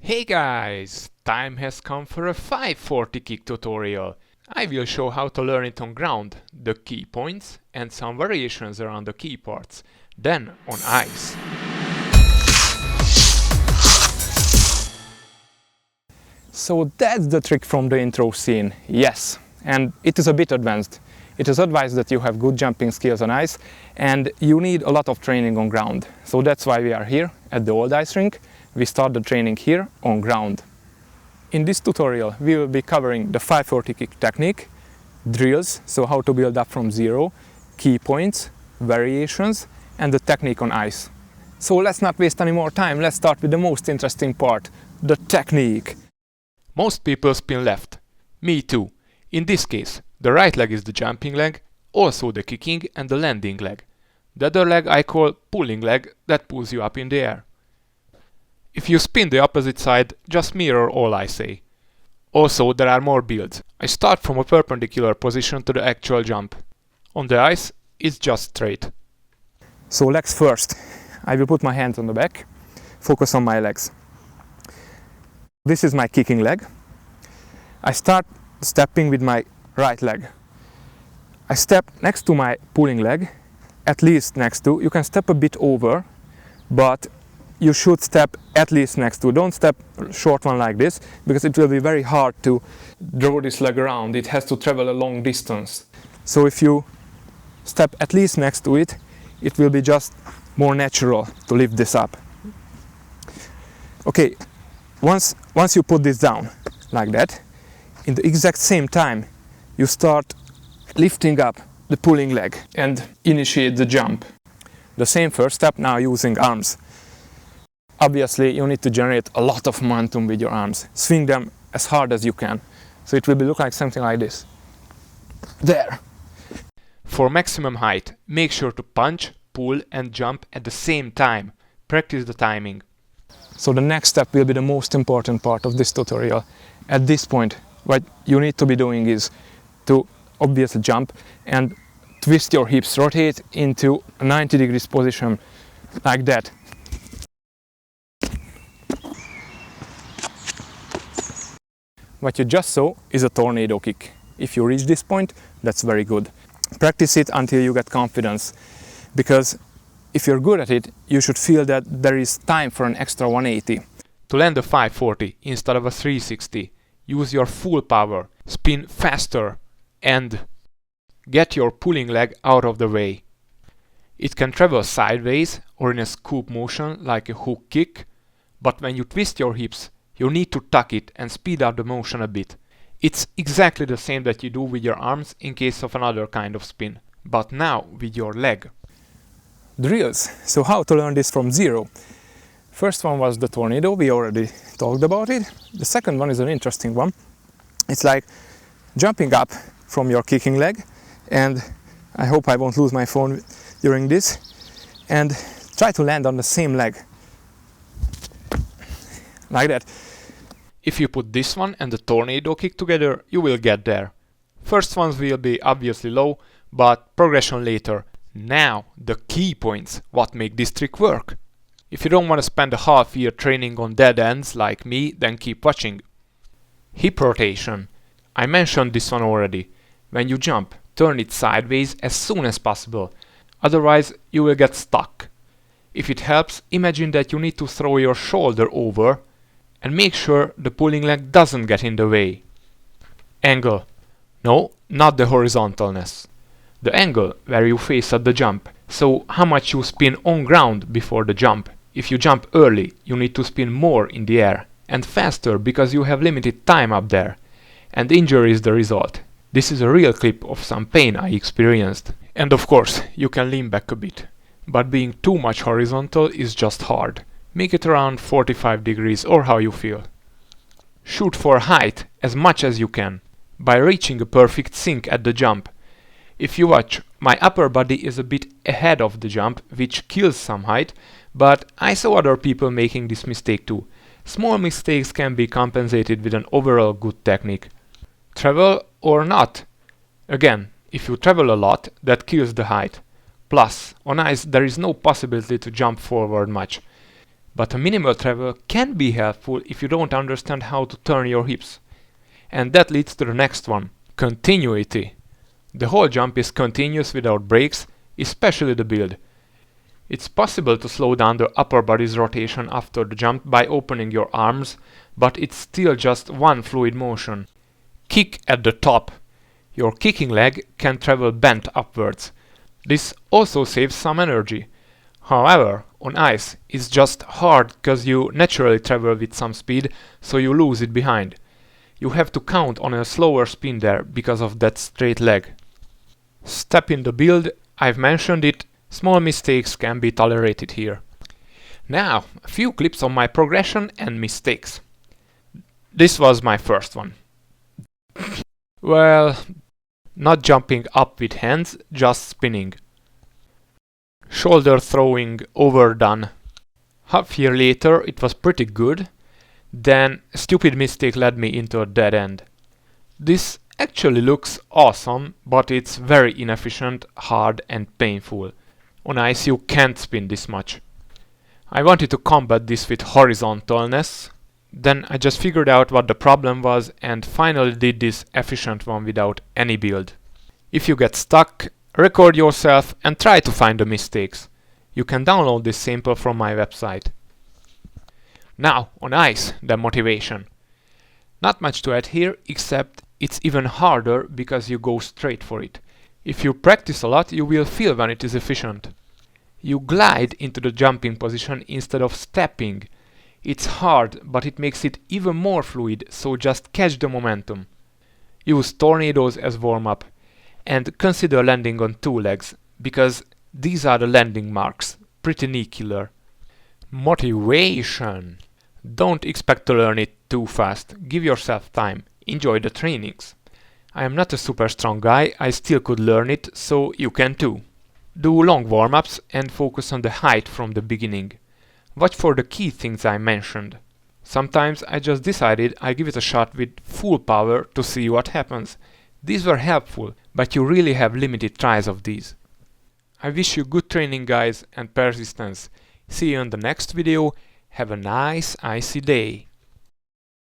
Hey guys! Time has come for a 540 kick tutorial. I will show how to learn it on ground, the key points and some variations around the key parts, then on ice. So that's the trick from the intro scene, yes, and it is a bit advanced. It is advised that you have good jumping skills on ice and you need a lot of training on ground. So that's why we are here at the old ice rink. We start the training here on ground. In this tutorial we will be covering the 540 kick technique, drills, so how to build up from zero, key points, variations and the technique on ice. So let's not waste any more time, let's start with the most interesting part, the technique. Most people spin left. Me too. In this case, the right leg is the jumping leg, also the kicking and the landing leg. The other leg I call pulling leg, that pulls you up in the air. If you spin the opposite side, just mirror all I say. Also, there are more builds. I start from a perpendicular position to the actual jump. On the ice, it's just straight. So legs first. I will put my hands on the back, focus on my legs. This is my kicking leg. I start stepping with my right leg. I step next to my pulling leg, at least next to. You can step a bit over, but you should step at least next to. Don't step short one like this, because it will be very hard to draw this leg around. It has to travel a long distance. So if you step at least next to it, it will be just more natural to lift this up. Okay, once you put this down like that, in the exact same time you start lifting up the pulling leg and initiate the jump. The same first step, now using arms. Obviously you need to generate a lot of momentum with your arms. Swing them as hard as you can. So it will look like something like this. There! For maximum height, make sure to punch, pull and jump at the same time. Practice the timing. So the next step will be the most important part of this tutorial. At this point, what you need to be doing is to obviously jump and twist your hips, rotate into a 90 degrees position like that. What you just saw is a tornado kick. If you reach this point, that's very good. Practice it until you get confidence, because if you're good at it, you should feel that there is time for an extra 180. To land a 540 instead of a 360, use your full power, spin faster and get your pulling leg out of the way. It can travel sideways or in a scoop motion like a hook kick, but when you twist your hips, you need to tuck it and speed up the motion a bit. It's exactly the same that you do with your arms in case of another kind of spin, but now with your leg. Drills. So how to learn this from zero? First one was the tornado, we already talked about it. The second one is an interesting one. It's like jumping up from your kicking leg, and I hope I won't lose my phone during this, and try to land on the same leg. Like that. If you put this one and the tornado kick together, you will get there. First ones will be obviously low, but progression later. Now, the key points, what make this trick work. If you don't want to spend a half year training on dead ends like me, then keep watching. Hip rotation. I mentioned this one already. When you jump, turn it sideways as soon as possible. Otherwise, you will get stuck. If it helps, imagine that you need to throw your shoulder over and make sure the pulling leg doesn't get in the way. Angle. No, not the horizontalness. The angle where you face at the jump. So how much you spin on ground before the jump. If you jump early, you need to spin more in the air and faster because you have limited time up there. And injury is the result. This is a real clip of some pain I experienced. And of course, you can lean back a bit. But being too much horizontal is just hard. Make it around 45 degrees or how you feel. Shoot for height as much as you can by reaching a perfect sink at the jump. If you watch, my upper body is a bit ahead of the jump, which kills some height, but I saw other people making this mistake too. Small mistakes can be compensated with an overall good technique. Travel or not? Again, if you travel a lot, that kills the height. Plus, on ice there is no possibility to jump forward much. But a minimal travel can be helpful if you don't understand how to turn your hips. And that leads to the next one, continuity. The whole jump is continuous without breaks, especially the build. It's possible to slow down the upper body's rotation after the jump by opening your arms, but it's still just one fluid motion. Kick at the top. Your kicking leg can travel bent upwards. This also saves some energy. However, on ice, it's just hard because you naturally travel with some speed, so you lose it behind. You have to count on a slower spin there because of that straight leg. Step in the build, I've mentioned it, small mistakes can be tolerated here. Now, a few clips on my progression and mistakes. This was my first one. Well, not jumping up with hands, just spinning. Shoulder throwing overdone. Half year later it was pretty good, then a stupid mistake led me into a dead end. This actually looks awesome, but it's very inefficient, hard and painful. On ice you can't spin this much. I wanted to combat this with horizontalness, then I just figured out what the problem was and finally did this efficient one without any build. If you get stuck, record yourself and try to find the mistakes. You can download this sample from my website. Now, on ice, the motivation. Not much to add here, except it's even harder because you go straight for it. If you practice a lot, you will feel when it is efficient. You glide into the jumping position instead of stepping. It's hard, but it makes it even more fluid, so just catch the momentum. Use tornadoes as warm-up. And consider landing on two legs, because these are the landing marks, pretty knee killer. Motivation. Don't expect to learn it too fast, give yourself time, enjoy the trainings. I am not a super strong guy, I still could learn it, so you can too. Do long warm-ups and focus on the height from the beginning. Watch for the key things I mentioned. Sometimes I just decided I give it a shot with full power to see what happens. These were helpful, but you really have limited tries of these. I wish you good training guys and persistence. See you in the next video. Have a nice icy day.